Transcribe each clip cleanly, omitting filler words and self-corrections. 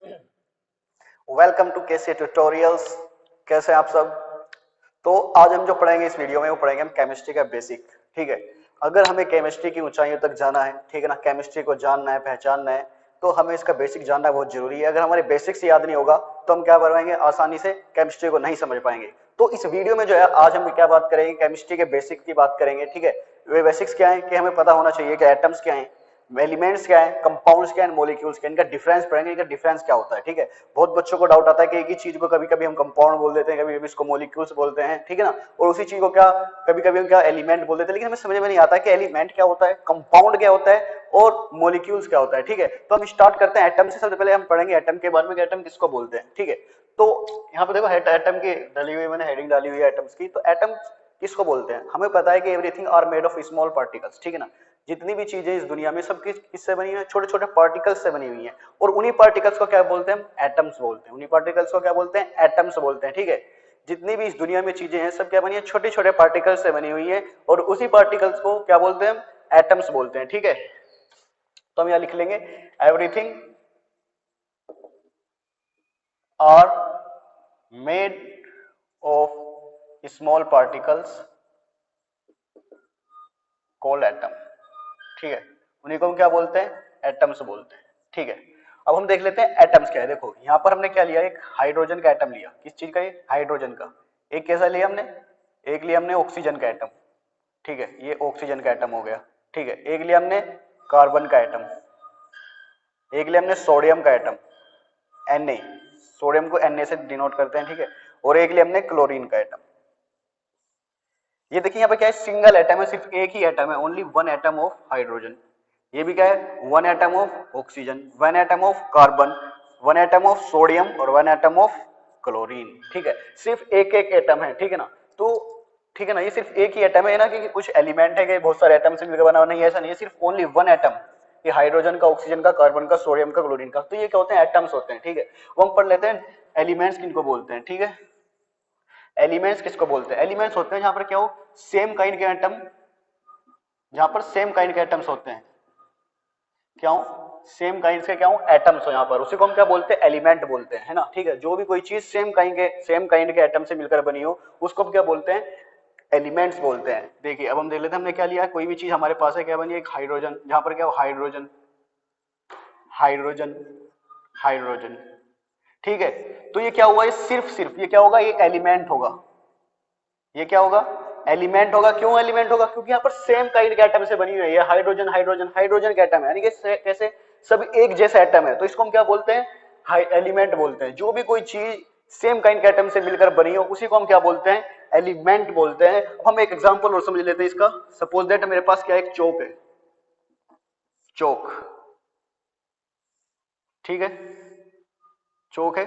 Welcome to KC tutorials. कैसे हैं आप सब? तो आज हम जो पढ़ेंगे इस वीडियो में वो पढ़ेंगे हम केमिस्ट्री का बेसिक। ठीक है, अगर हमें केमिस्ट्री की ऊंचाइयों तक जाना है, ठीक है ना, केमिस्ट्री को जानना है, पहचानना है, तो हमें इसका बेसिक जानना बहुत जरूरी है। अगर हमारे बेसिक्स याद नहीं होगा तो हम क्या करवाएंगे, आसानी से केमिस्ट्री को नहीं समझ पाएंगे। तो इस वीडियो में जो है आज हम क्या बात करेंगे, केमिस्ट्री के बेसिक की बात करेंगे। ठीक है, वे बेसिक्स क्या है कि हमें पता होना चाहिए कि एटम्स क्या है, एलिमेंट्स क्या है, कंपाउंड्स क्या है, मॉलिक्यूल्स क्या है, इनका डिफरेंस पढ़ेंगे, इनका डिफरेंस क्या होता है। ठीक है, बहुत बच्चों को डाउट आता है कि एक ही चीज को कभी कभी हम कंपाउंड बोल देते हैं, कभी कभी इसको मॉलिक्यूल्स बोलते हैं, ठीक है ना, और उसी चीज को क्या कभी कभी हम क्या एलिमेंट बोल देते हैं। लेकिन हमें समझ में नहीं आता कि एलिमेंट क्या होता है, कंपाउंड क्या होता है और मॉलिक्यूल्स क्या होता है। ठीक है, तो हम स्टार्ट करते हैं एटम से। सबसे पहले हम पढ़ेंगे एटम के बारे में, एटम किसको बोलते हैं। ठीक है, तो यहाँ पे देखो एटम की डाली हुई, मैंने हेडिंग डाली हुई है एटम्स की। तो एटम किसको बोलते हैं, हमें पता है कि everything are made of small particles. ठीक है ना, जितनी भी चीजें इस दुनिया में सब किससे बनी है, छोटे छोटे पार्टिकल्स से बनी हुई हैं। और उन्हीं पार्टिकल्स को क्या बोलते हैं, एटम्स बोलते हैं। उन्हीं पार्टिकल्स को क्या बोलते हैं, एटम्स बोलते हैं। ठीक है, जितनी भी इस दुनिया में चीजें हैं सब क्या बनी है, छोटे छोटे पार्टिकल्स से बनी हुई है, और उसी पार्टिकल्स को क्या बोलते हैं, एटम्स बोलते हैं। ठीक है, तो हम यहां लिख लेंगे everything are made of small particles called atom. ठीक है, उन्हीं को हम क्या बोलते हैं, एटम्स बोलते हैं। ठीक है, अब हम देख लेते हैं एटम्स क्या है। देखो यहां पर हमने क्या लिया, एक हाइड्रोजन का एटम लिया। किस चीज का, ये हाइड्रोजन का। एक कैसा लिया हमने, एक लिया हमने ऑक्सीजन का एटम। ठीक है, ये ऑक्सीजन का एटम हो गया। ठीक है, एक लिया हमने कार्बन का एटम, एक लिया हमने सोडियम का एटम, Na, सोडियम को Na से डिनोट करते हैं। ठीक है, और एक लिया हमने क्लोरीन का एटम। ये देखिए यहाँ पे क्या है, सिंगल एटम है, सिर्फ एक ही एटम है, only one atom of hydrogen. ये भी क्या है, one atom of oxygen, one atom of carbon, one atom of sodium और वन एटम ऑफ क्लोरीन। ठीक है, सिर्फ एक एक एटम है। ठीक है ना, तो ठीक है ना, ये सिर्फ एक ही एटम है ना, कि कुछ एलिमेंट है कि बहुत सारे एटम से मिलकर बना हुआ, नहीं ऐसा नहीं है, सिर्फ ओनली वन एटम। ये हाइड्रोजन का, ऑक्सीजन का, कार्बन का, सोडियम का, क्लोरीन का। तो ये क्या होते हैं, एटम्स होते हैं। ठीक है, वो हम पढ़ लेते हैं एलिमेंट्स किनको बोलते हैं। ठीक है, एलिमेंट्स किसको बोलते हैं, एलिमेंट्स होते हैं जहां पर क्या हो, सेम काइंड के एटम, जहां पर सेम काइंड के एटम्स होते हैं। क्या हो, सेम काइंड के क्या हो, एटम्स हो यहाँ पर, उसी को हम क्या बोलते हैं, एलिमेंट बोलते हैं, है ना। ठीक है, जो भी कोई चीज सेम काइंड के एटम से मिलकर बनी हो उसको हम क्या बोलते हैं, एलिमेंट्स बोलते हैं। देखिए अब हम देख लेते हैं हमने क्या लिया, कोई भी चीज हमारे पास है, क्या बनी है, एक हाइड्रोजन, जहां पर क्या हो, हाइड्रोजन, हाइड्रोजन, हाइड्रोजन। ठीक है, तो ये क्या हुआ, ये सिर्फ सिर्फ ये क्या होगा, ये एलिमेंट होगा। ये क्या होगा, एलिमेंट होगा। क्यों एलिमेंट होगा, क्योंकि यहाँ पर सेम काइंड के एटम से बनी हुई है। हाइड्रोजन हाइड्रोजन हाइड्रोजन के एटम है, यानी कि कैसे सब एक जैसा एटम है, तो इसको हम क्या बोलते हैं, एलिमेंट बोलते हैं। जो भी कोई चीज सेम काइंड के एटम से मिलकर बनी हो उसी को हम क्या बोलते हैं, एलिमेंट बोलते हैं। अब हम एक एग्जांपल और समझ लेते हैं इसका। सपोज दैट मेरे पास क्या, एक चौक है, चौक। ठीक है, चौक है।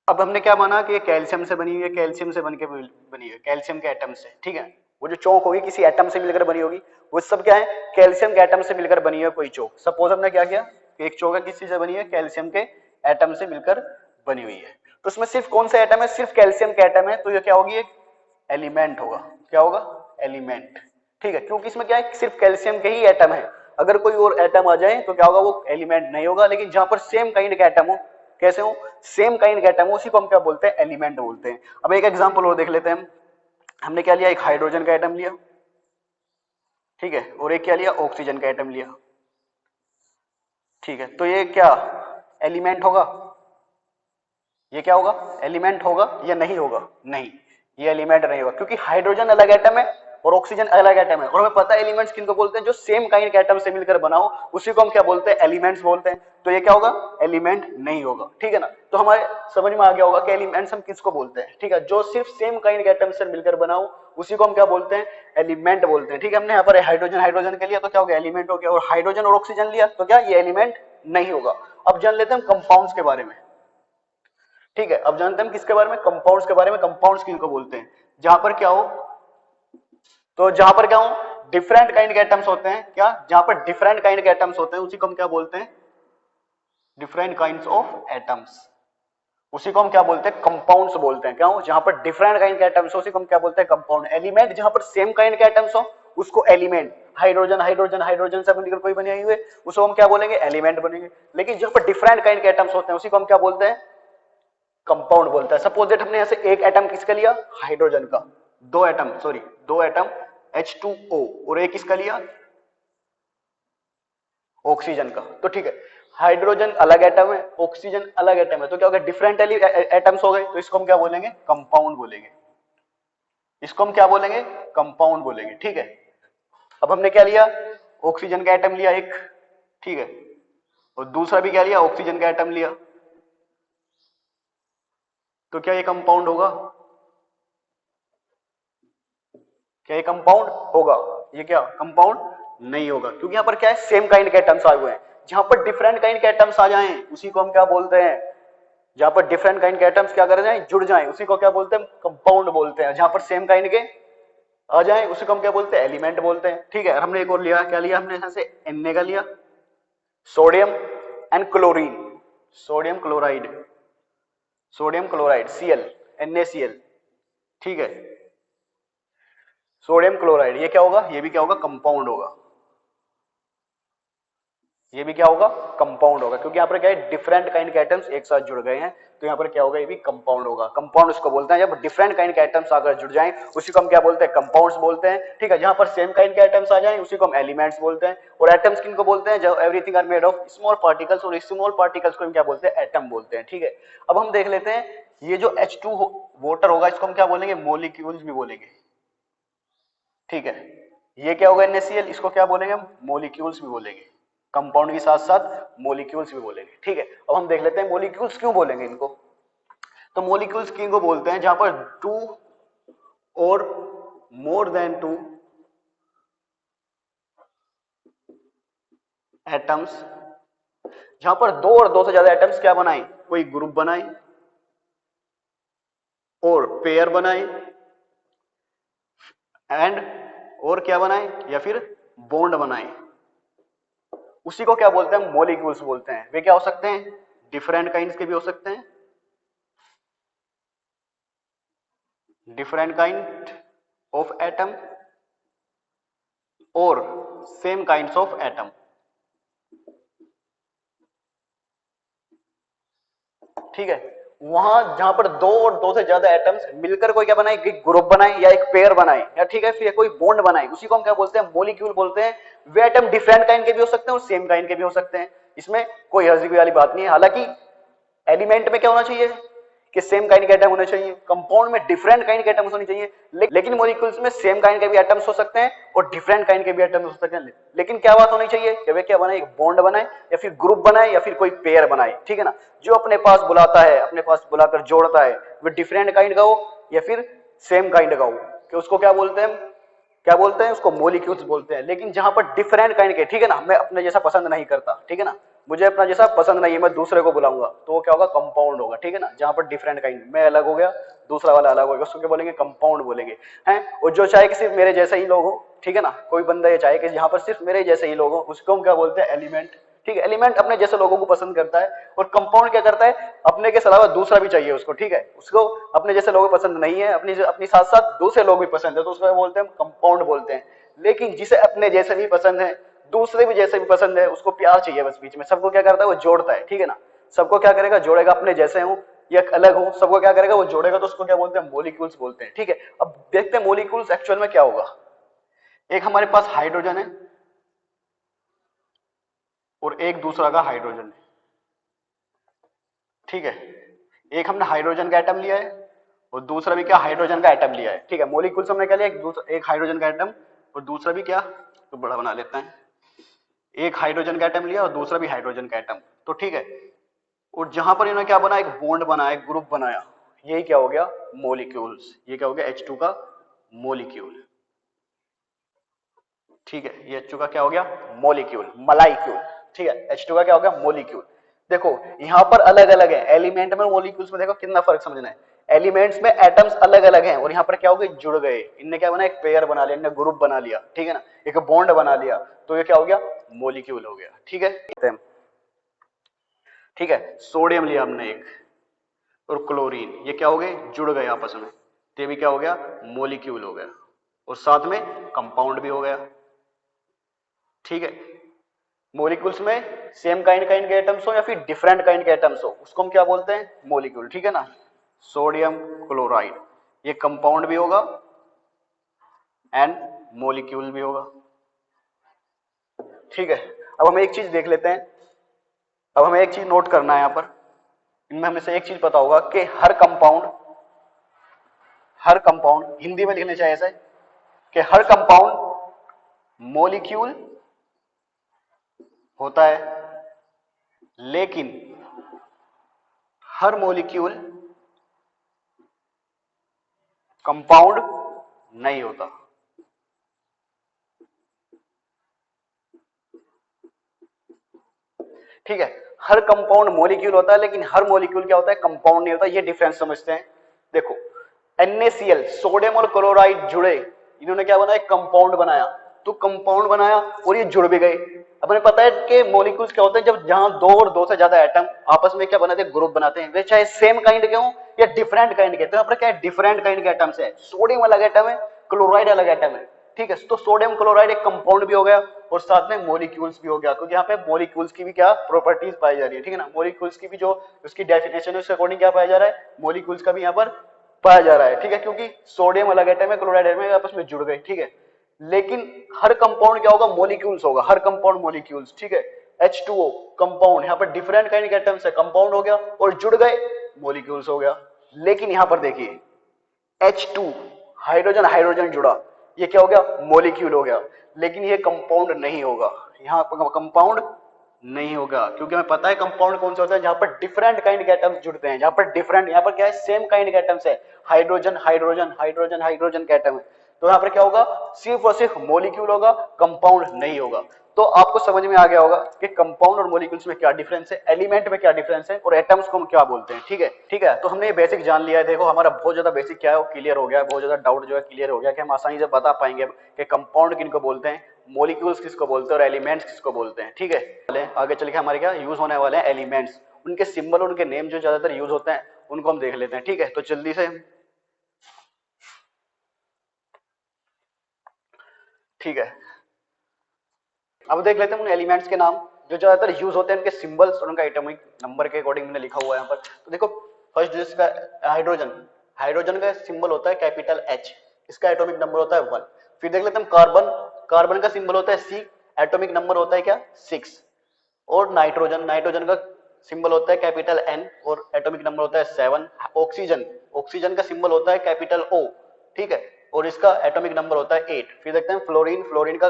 अब हमने क्या माना कि ये कैल्शियम से बनी हुई है, कैल्शियम से बन के बनी है, कैल्शियम के एटम से। ठीक है, वो जो चौक होगी किसी एटम से मिलकर बनी होगी, वो सब क्या है, कैल्शियम के एटम से मिलकर बनी है कोई चौक। सपोज हमने क्या किया कि एक चौक है, किस चीज से बनी है, कैल्शियम के एटम से मिलकर बनी हुई है। तो उसमें सिर्फ कौन सा एटम है, सिर्फ कैल्शियम के एटम है, तो ये क्या होगी, एक एलिमेंट होगा। क्या होगा, एलिमेंट। ठीक है, क्योंकि इसमें क्या है, सिर्फ कैल्शियम के ही एटम है। अगर कोई और एटम आ जाए तो क्या होगा, वो एलिमेंट नहीं होगा। लेकिन जहां पर सेम काइंड का एटम हो, कैसे हो, सेम काइंड का एटम हो, उसी को हम क्या बोलते हैं, एलिमेंट बोलते हैं। अब एक एग्जांपल और देख लेते हैं हम। हमने क्या लिया, एक हाइड्रोजन का एटम लिया। ठीक है, और एक क्या लिया, ऑक्सीजन का एटम लिया। ठीक है, तो ये क्या एलिमेंट होगा, ये क्या होगा, एलिमेंट होगा या नहीं होगा, नहीं, ये एलिमेंट नहीं होगा, क्योंकि हाइड्रोजन अलग एटम है और ऑक्सीजन अलग एटम है। और हमें पता है एलिमेंट्स किनको बोलते हैं, जो सेम काइंड के एटम से मिलकर बना हो उसी को हम क्या बोलते हैं, एलिमेंट्स बोलते हैं। तो ये क्या होगा, एलिमेंट नहीं होगा। ठीक है ना, तो हमारे समझ में आ गया होगा कि एलिमेंट्स हम किसको बोलते हैं। ठीक है, जो सिर्फ सेम काइंड के एटम से मिलकर बना हो उसी को हम क्या बोलते हैं, एलिमेंट बोलते हैं। ठीक है, हमने यहाँ पर हाइड्रोजन हाइड्रोजन के लिया तो क्या हो गया, एलिमेंट हो गया, और हाइड्रोजन और ऑक्सीजन लिया तो क्या, ये एलिमेंट नहीं होगा। अब जान लेते हैं हम कंपाउंड्स के बारे में। ठीक है, अब जानते हैं हम किसके बारे में, कंपाउंड्स के बारे में। कंपाउंड्स किनको बोलते हैं, जहां पर क्या हो, तो जहां पर क्या हो, डिफरेंट काइंड के एटम्स होते हैं। क्या, जहां पर डिफरेंट काइंड के एटम्स होते हैं उसी को हम क्या बोलते हैं, डिफरेंट काइंड्स ऑफ एटम्स। उसी को हम क्या बोलते हैं, कंपाउंड्स बोलते हैं। क्यों? जहां पर डिफरेंट काइंड के एटम्स हो उसी को हम क्या बोलते हैं, कंपाउंड। एलिमेंट जहां पर सेम काइंड के एटम्स हो उसको एलिमेंट, हाइड्रोजन हाइड्रोजन हाइड्रोजन से मिलकर कोई बने हुए उसको हम क्या बोलेंगे, एलिमेंट बनेंगे। लेकिन जहां पर डिफरेंट काइंड के एटम्स होते हैं उसी को हम क्या बोलते हैं, कंपाउंड बोलते हैं। सपोज दैट हमने यहां से एक एटम किसका लिया, हाइड्रोजन का, दो एटम H2O और एक किसका लिया, ऑक्सीजन का। तो ठीक है, हाइड्रोजन अलग एटम है, ऑक्सीजन अलग एटम है, तो क्या हो गया, डिफरेंट एटम्स हो गए, तो इसको हम क्या बोलेंगे, कंपाउंड बोलेंगे। इसको हम क्या बोलेंगे, कंपाउंड बोलेंगे। ठीक है, अब हमने क्या लिया, ऑक्सीजन का एटम लिया एक, ठीक है, और दूसरा भी क्या लिया, ऑक्सीजन का एटम लिया, तो क्या ये कंपाउंड होगा, क्या ये कंपाउंड होगा, ये क्या कंपाउंड नहीं होगा, क्योंकि यहां पर क्या है, सेम काइंड के एटम्स आए हुए हैं। जहां पर डिफरेंट काइंड के एटम्स आ जाएं उसी को हम क्या बोलते हैं, जहां पर डिफरेंट काइंड के एटम्स क्या कर जाएं, जुड़ जाएं, उसी को क्या बोलते हैं, कंपाउंड बोलते हैं। जहां पर सेम काइंड के आ जाएं उसी को हम क्या बोलते हैं, एलिमेंट बोलते हैं। ठीक है, हमने एक और लिया, क्या लिया हमने, यहां से Na का लिया, sodium and chlorine, sodium chloride, sodium chloride Cl, NaCl। ठीक है, सोडियम क्लोराइड, ये क्या होगा, ये भी क्या होगा, कंपाउंड होगा, ये भी क्या होगा, कंपाउंड होगा, क्योंकि यहाँ पर क्या है, डिफरेंट काइंड के एटम्स एक साथ जुड़ गए हैं, तो यहाँ पर क्या होगा, ये भी कंपाउंड होगा। कंपाउंड उसको बोलते हैं जब डिफरेंट काइंड के एटम्स आकर जुड़ जाएं उसी को हम क्या बोलते हैं, कंपाउंड्स बोलते हैं। ठीक है, जहां पर सेम काइंड के एटम्स आ जाएं उसी को हम एलिमेंट्स बोलते हैं। और एटम्स किनको बोलते हैं, जो everything are made of small particles, और स्मॉल पार्टिकल्स को हम क्या बोलते हैं, एटम बोलते हैं। ठीक है, अब हम देख लेते हैं, ये जो H2 वाटर होगा इसको हम क्या बोलेंगे, मोलिक्यूल्स भी बोलेंगे। ठीक है, ये क्या होगा NaCl, इसको क्या बोलेंगे हम, मोलिक्यूल्स भी बोलेंगे, कंपाउंड के साथ साथ मोलिक्यूल्स भी बोलेंगे। ठीक है, अब हम देख लेते हैं मोलिक्यूल्स क्यों बोलेंगे इनको। तो मोलिक्यूल्स किनको बोलते हैं, जहां पर टू और मोर देन टू एटम्स, जहां पर दो और दो से ज्यादा एटम्स क्या बनाए, कोई ग्रुप बनाए और पेयर बनाए एंड और क्या बनाए, या फिर बॉन्ड बनाए, उसी को क्या बोलते हैं, मोलिक्यूल्स बोलते हैं। वे क्या हो सकते हैं, डिफरेंट काइंड्स के भी हो सकते हैं, डिफरेंट काइंड ऑफ एटम और सेम काइंड्स ऑफ एटम। ठीक है, वहां जहां पर दो और दो से ज्यादा एटम्स मिलकर कोई क्या बनाए, एक ग्रुप बनाए या एक पेयर बनाए, या ठीक है फिर कोई बॉन्ड बनाए, उसी को हम क्या बोलते हैं, मोलिक्यूल बोलते हैं। वे एटम डिफरेंट काइंड के भी हो सकते हैं और सेम काइंड के भी हो सकते हैं, इसमें कोई हर्जी वाली बात नहीं है। हालांकि एलिमेंट में क्या होना चाहिए, कि सेम काइंड के एटम होने चाहिए, कंपाउंड में डिफरेंट काइंड के एटम्स होने चाहिए, लेकिन मॉलिक्यूल्स में सेम काइंड के भी एटम्स हो सकते हैं और डिफरेंट काइंड के भी एटम्स हो सकते हैं। लेकिन क्या बात होनी चाहिए कि वे क्या बनाए, एक बॉन्ड बनाए या फिर ग्रुप बनाए या फिर कोई पेयर बनाए। ठीक है ना, जो अपने पास बुलाता है, अपने पास बुलाकर जोड़ता है, वो डिफरेंट काइंड का हो या फिर सेम काइंड का हो, कि उसको क्या बोलते हैं, क्या बोलते हैं, उसको मोलिक्यूल्स बोलते हैं। लेकिन जहां पर डिफरेंट काइंड के, ठीक है ना, मैं अपने जैसा पसंद नहीं करता, ठीक है ना, मुझे अपना जैसा पसंद नहीं है, मैं दूसरे को बुलाऊंगा, तो वो क्या होगा, कंपाउंड होगा। ठीक है ना, जहां पर डिफरेंट काइंड, मैं अलग हो गया, दूसरा वाला अलग हो गया, उसको क्या बोलेंगे, कंपाउंड बोलेंगे। हैं, और जो चाहे कि सिर्फ मेरे जैसे ही लोग हो, ठीक है ना, कोई बंदा ये चाहे कि जहां पर सिर्फ मेरे जैसे ही लोग हो, उसको हम क्या बोलते हैं, एलिमेंट। ठीक है, एलिमेंट अपने जैसे लोगों को पसंद करता है, और कंपाउंड क्या करता है, अपने के अलावा दूसरा भी चाहिए उसको। ठीक है, उसको अपने जैसे लोग पसंद नहीं है, अपनी अपनी साथ साथ दूसरे लोग भी पसंद है, तो उसको बोलते हैं, कंपाउंड बोलते हैं। लेकिन जिसे अपने जैसे भी पसंद है, दूसरे भी जैसे भी पसंद है, उसको प्यार चाहिए बस बीच में, सबको क्या करता है, वो जोड़ता है। ठीक है ना, सबको क्या करेगा, जोड़ेगा, अपने जैसे हो या अलग हो, सबको क्या करेगा, वो जोड़ेगा, तो उसको क्या बोलते हैं, मोलिक्यूल्स बोलते हैं। ठीक है, अब देखते हैं मोलिक्यूल्स एक्चुअल में क्या होगा। एक हमारे पास हाइड्रोजन है और एक दूसरा का हाइड्रोजन है। ठीक है, एक हमने हाइड्रोजन का एटम लिया है और दूसरा भी क्या, हाइड्रोजन का एटम लिया है। ठीक है, मोलिक्यूल्स हमने क्या लिया, एक हाइड्रोजन का एटम और दूसरा भी क्या, तो बड़ा बना लेते हैं, एक हाइड्रोजन का एटम लिया और दूसरा भी हाइड्रोजन का एटम। तो ठीक है, और जहां पर इन्होंने क्या बना, एक बॉन्ड बनाया, एक ग्रुप बनाया, यही क्या हो गया, मोलिक्यूल्स। ये क्या हो गया, H2 का मोलिक्यूल। ठीक है, ये H2 का क्या हो गया, मोलिक्यूल, मलाइक्यूल। ठीक है, H2 का क्या हो गया, मोलिक्यूल। देखो यहां पर अलग अलग है, एलिमेंट में मोलिक्यूल्स में देखो कितना फर्क समझना है। एलिमेंट्स में एटम्स अलग अलग हैं और यहाँ पर क्या हो गए, जुड़ गए, इनने क्या बना, एक पेयर बना लिया, इनने ग्रुप बना लिया। ठीक है ना, एक बॉन्ड बना लिया, तो ये क्या हो गया, मोलिक्यूल हो गया। ठीक है, ठीक है, सोडियम लिया हमने एक, और क्लोरीन, ये क्या हो गए, जुड़ गए आपस में, तो ये भी क्या हो गया, मोलिक्यूल हो गया, और साथ में कंपाउंड भी हो गया। ठीक है, मोलिक्यूल्स में सेम काइंड काइंड के एटम्स हो या फिर डिफरेंट काइंड के एटम्स हो, उसको हम क्या बोलते हैं, मोलिक्यूल। ठीक है ना, सोडियम क्लोराइड, ये कंपाउंड भी होगा एंड मोलिक्यूल भी होगा। ठीक है, अब हम एक चीज देख लेते हैं, अब हमें एक चीज नोट करना है यहां पर, इनमें हमें से एक चीज पता होगा कि हर कंपाउंड हिंदी में लिखने चाहिए ऐसे कि हर कंपाउंड मोलिक्यूल होता है, लेकिन हर मोलिक्यूल कंपाउंड नहीं होता। ठीक है, हर कंपाउंड मॉलिक्यूल होता है लेकिन हर मॉलिक्यूल क्या होता है, कंपाउंड नहीं होता। ये डिफरेंस समझते हैं। देखो NaCl, सोडियम और क्लोराइड जुड़े, इन्होंने क्या बनाया, कंपाउंड बनाया। तो कंपाउंड बनाया और ये जुड़ भी गए। अब हमें पता है कि मॉलिक्यूल्स क्या होते हैं, जब जहां दो और दो से ज्यादा एटम आपस में क्या बनाते हैं, ग्रुप बनाते हैं, वे चाहे सेम काइंड के हों या डिफरेंट काइंड के। तो यहाँ पर क्या है, डिफरेंट काइंड के एटम्स है, सोडियम अलग एटम है, क्लोराइड अलग एटम है। ठीक है, तो सोडियम क्लोराइड एक कंपाउंड भी हो गया और साथ में मॉलिक्यूल्स भी हो गया, क्योंकि यहाँ पे मॉलिक्यूल्स की भी क्या प्रॉपर्टीज पाई जा रही है। ठीक है ना, मॉलिक्यूल्स की भी जो उसकी डेफिनेशन है उसके अकॉर्डिंग क्या पाया जा रहा है, मॉलिक्यूल्स का भी यहाँ पर पाया जा रहा है। ठीक है, क्योंकि सोडियम अलग एटम है, क्लोराइड एटम है, आपस में जुड़ गए। ठीक है, लेकिन हर कंपाउंड क्या होगा, मॉलिक्यूल्स होगा, हर कंपाउंड मॉलिक्यूल्स। ठीक है, H2O कंपाउंड, यहाँ पर डिफरेंट काइंड के एटम्स है, कंपाउंड हो गया और जुड़ गए, मॉलिक्यूल्स हो गया। लेकिन यहाँ पर देखिए H2 हाइड्रोजन हाइड्रोजन जुड़ा, ये क्या हो गया, मॉलिक्यूल हो गया, लेकिन ये कंपाउंड नहीं होगा। यहाँ पर कंपाउंड नहीं होगा, क्योंकि हमें पता है कंपाउंड कौन सा होता है, जहां पर डिफरेंट काइंड के एटम्स जुड़ते हैं, जहां पर डिफरेंट, यहाँ पर क्या है, सेम काइंड के एटम्स है, हाइड्रोजन हाइड्रोजन हाइड्रोजन हाइड्रोजन के एटम है। तो यहाँ पर क्या होगा, सिर्फ और सिर्फ मॉलिक्यूल होगा, कंपाउंड नहीं होगा। तो आपको समझ में आ गया होगा कि कंपाउंड और मॉलिक्यूल्स में क्या डिफरेंस है, एलिमेंट में क्या डिफरेंस है, और एटम्स को हम क्या बोलते हैं। ठीक है, ठीक है, तो हमने ये बेसिक जान लिया है। देखो हमारा बहुत ज्यादा बेसिक क्या है वो क्लियर हो गया, बहुत ज्यादा डाउट जो है क्लियर हो गया, कि हम आसानी से बता पाएंगे कि कंपाउंड किनको बोलते हैं, मॉलिक्यूल्स किसको बोलते हैं और एलिमेंट्स किसको बोलते हैं। ठीक है, आगे चल के हमारे क्या यूज होने वाले हैं एलिमेंट्स, उनके सिंबल, उनके नेम जो ज्यादातर यूज होते हैं उनको हम देख लेते हैं। ठीक है, तो जल्दी से, ठीक है, अब देख लेते हैं उन एलिमेंट्स के नाम जो ज्यादातर यूज होते हैं, उनके सिंबल्स और उनका एटॉमिक नंबर के अकॉर्डिंग मैंने लिखा हुआ है यहाँ पर। तो देखो फर्स्ट जिसका हाइड्रोजन, हाइड्रोजन का सिंबल होता है कैपिटल H, इसका एटॉमिक नंबर होता है 1। फिर देख लेते हैं कार्बन, कार्बन का सिंबल होता है C, एटॉमिक नंबर होता है क्या, 6। और नाइट्रोजन, नाइट्रोजन का सिंबल होता है कैपिटल N और एटॉमिक नंबर होता है 7। ऑक्सीजन, ऑक्सीजन का सिंबल होता है कैपिटल O, ठीक है, और इसका एटॉमिक नंबर होता है 8। फिर देखते हैं फ्लोरीन, फ्लोरीन का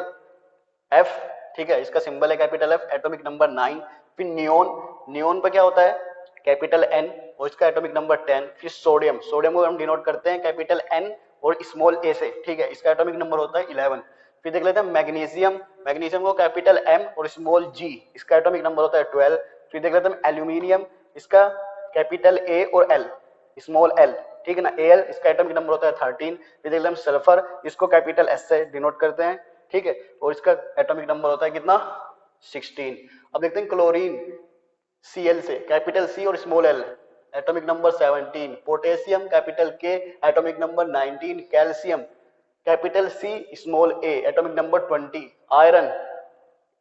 F, ठीक है, इसका सिंबल है कैपिटल F, एटॉमिक नंबर 9। फिर नियोन, नियोन पे क्या होता है, कैपिटल N और इसका एटॉमिक नंबर 10। फिर सोडियम, सोडियम को हम डिनोट करते हैं कैपिटल N और स्मॉल a से, ठीक है, इसका एटॉमिक नंबर होता है 11। फिर देख लेते हैं मैग्नीशियम, मैग्नीशियम को कैपिटल M और स्मॉल g, इसका एटॉमिक नंबर होता है 12। फिर देख लेते हैं एल्यूमिनियम, इसका कैपिटल A और L, स्मॉल l, ठीक है ना, Al, इसका एटॉमिक नंबर होता है 13। फिर देख लेते हैं सल्फर, इसको कैपिटल S से डिनोट करते हैं, ठीक है, और इसका एटॉमिक नंबर होता है कितना, 16। अब देखते हैं क्लोरीन, Cl से, कैपिटल C और small l, atomic number 17। Potassium capital K, atomic number 19। Calcium capital C small a, atomic number 20। Iron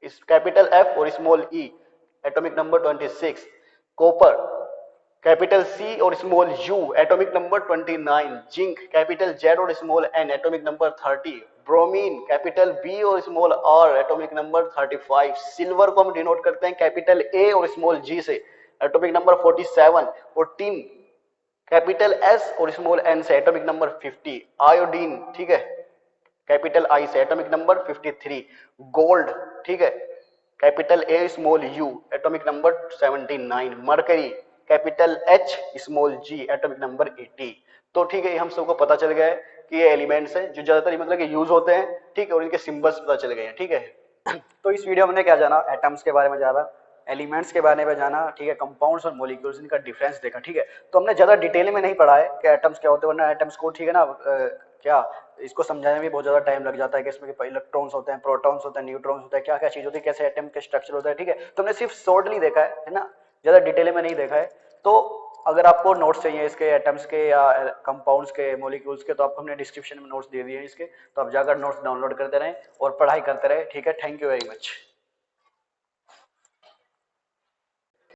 इस कैपिटल F और small e, atomic number 26। Copper capital C और small u, atomic number 29। Zinc capital Z और small n, atomic number 30। Bromine capital B और small r, atomic number 35। Silver को हम denote करते हैं capital A और small g से, atomic number 47। और टिन कैपिटल S और स्मॉल n से, एटॉमिक नंबर 50। आयोडीन, ठीक है, कैपिटल I से, एटॉमिक नंबर 53। गोल्ड, ठीक है, capital A small u, atomic number 79। Mercury capital H small g, atomic number 80। तो ठीक है, हम सबको पता चल गया है कि ये एलिमेंट्स हैं जो ज्यादातर मतलब कि यूज होते हैं, ठीक है, और इनके सिंबल्स पता चल गए हैं। ठीक है, तो इस वीडियो में हमने क्या जाना, एटम्स के बारे में जाना, एलिमेंट्स के बारे में जाना, ठीक है, कंपाउंड्स और मॉलिक्यूल्स, इनका डिफरेंस देखा। ठीक है, तो हमने ज्यादा डिटेल में नहीं पढ़ा है कि एटम्स क्या होते हैं, वरना एटम्स को, ठीक है ना, क्या इसको समझाने में बहुत ज्यादा टाइम लग जाता है कि इसमें इलेक्ट्रॉन्स होते हैं, प्रोटॉन्स होते हैं, न्यूट्रॉन्स होते हैं, क्या क्या चीज होती है, कैसे एटम के स्ट्रक्चर होता है। ठीक है, तो हमने सिर्फ शॉर्टली देखा है ना, ज्यादा डिटेल में नहीं देखा है। तो अगर आपको नोट्स चाहिए इसके एटम्स के या कंपाउंड्स के, मॉलिक्यूल्स के, तो आपको हमने डिस्क्रिप्शन में नोट्स दे दिए हैं इसके, तो आप जाकर नोट्स डाउनलोड करते रहें और पढ़ाई करते रहें। ठीक है, थैंक यू वेरी मच।